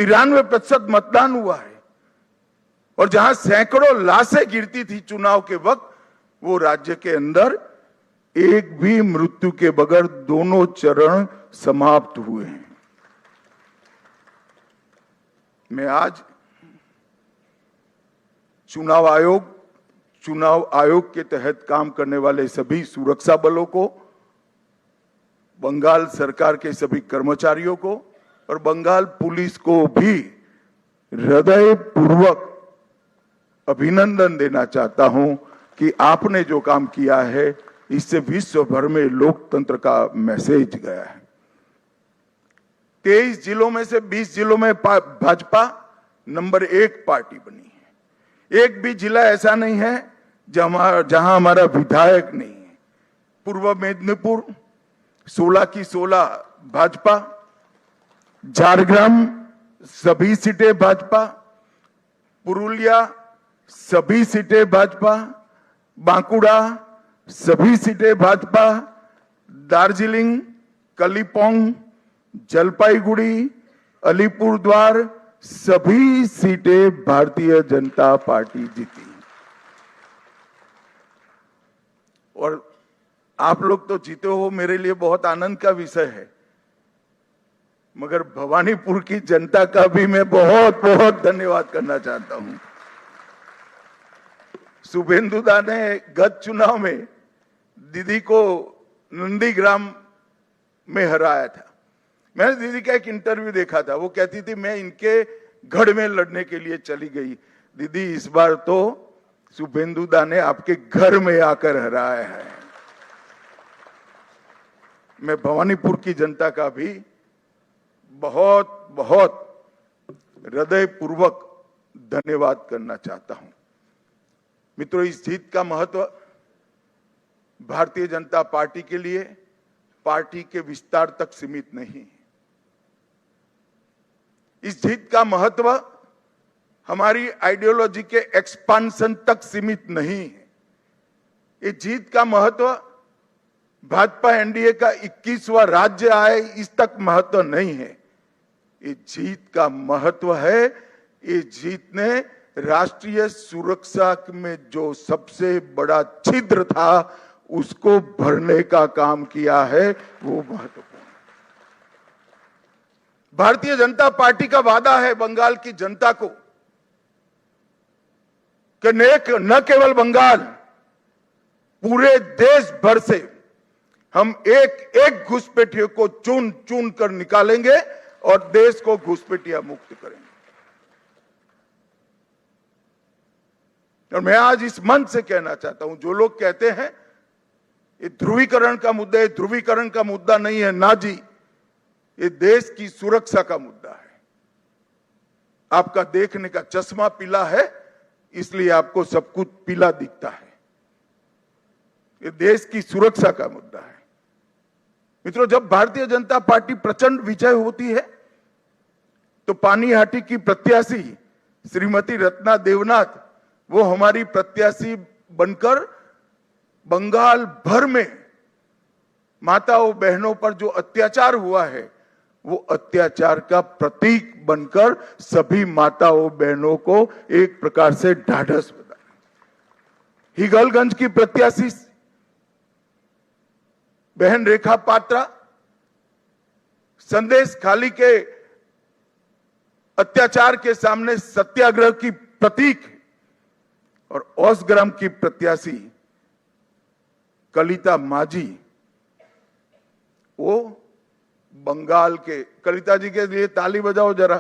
93% मतदान हुआ है। और जहां सैकड़ों लाशें गिरती थी चुनाव के वक्त, वो राज्य के अंदर एक भी मृत्यु के बगैर दोनों चरण समाप्त हुए हैं। मैं आज चुनाव आयोग के तहत काम करने वाले सभी सुरक्षा बलों को, बंगाल सरकार के सभी कर्मचारियों को और बंगाल पुलिस को भी हृदयपूर्वक अभिनंदन देना चाहता हूं कि आपने जो काम किया है इससे विश्व भर में लोकतंत्र का मैसेज गया है। 23 जिलों में से 20 जिलों में भाजपा नंबर 1 पार्टी बनी है। एक भी जिला ऐसा नहीं है जहां हमारा विधायक नहीं है। पूर्व मेदिनीपुर 16 की 16 भाजपा, झारग्राम सभी सीटें भाजपा, पुरुलिया सभी सीटें भाजपा, बांकुड़ा सभी सीटें भाजपा, दार्जिलिंग, कलिम्पोंग, जलपाईगुड़ी, अलीपुरद्वार सभी सीटें भारतीय जनता पार्टी जीती। और आप लोग तो जीते हो, मेरे लिए बहुत आनंद का विषय है, मगर भवानीपुर की जनता का भी मैं बहुत बहुत धन्यवाद करना चाहता हूं। शुभेंदुदा ने गत चुनाव में दीदी को नंदीग्राम में हराया था। मैंने दीदी का एक इंटरव्यू देखा था, वो कहती थी मैं इनके गढ़ में लड़ने के लिए चली गई। दीदी, इस बार तो शुभेंदुदा ने आपके घर में आकर हराया है। मैं भवानीपुर की जनता का भी बहुत बहुत हृदयपूर्वक धन्यवाद करना चाहता हूं। मित्रों, इस जीत का महत्व भारतीय जनता पार्टी के लिए पार्टी के विस्तार तक सीमित नहीं है। इस जीत का महत्व हमारी आइडियोलॉजी के एक्सपांशन तक सीमित नहीं है। इस जीत का महत्व भाजपा एनडीए का 21वां राज्य आए इस तक महत्व नहीं है। इस जीत का महत्व है, इस जीत ने राष्ट्रीय सुरक्षा में जो सबसे बड़ा छिद्र था उसको भरने का काम किया है, वो महत्वपूर्ण है। भारतीय जनता पार्टी का वादा है बंगाल की जनता को कि न केवल बंगाल, पूरे देश भर से हम एक एक घुसपैठियों को चुन चुन कर निकालेंगे और देश को घुसपैठिया मुक्त करेंगे। और मैं आज इस मंच से कहना चाहता हूं, जो लोग कहते हैं ये ध्रुवीकरण का मुद्दा है, ध्रुवीकरण का मुद्दा नहीं है, ना जी, ये देश की सुरक्षा का मुद्दा है। आपका देखने का चश्मा पीला है, इसलिए आपको सब कुछ पीला दिखता है। ये देश की सुरक्षा का मुद्दा है। मित्रों, जब भारतीय जनता पार्टी प्रचंड विजय होती है तो पानीहाटी की प्रत्याशी श्रीमती रत्ना देवनाथ, वो हमारी प्रत्याशी बनकर बंगाल भर में माताओं बहनों पर जो अत्याचार हुआ है वो अत्याचार का प्रतीक बनकर सभी माताओं बहनों को एक प्रकार से ढाढ़स बना। हिगलगंज की प्रत्याशी बहन रेखा पात्रा संदेश खाली के अत्याचार के सामने सत्याग्रह की प्रतीक, और औसग्राम की प्रत्याशी कलिता माझी, वो बंगाल के, कलिता जी के लिए ताली बजाओ जरा।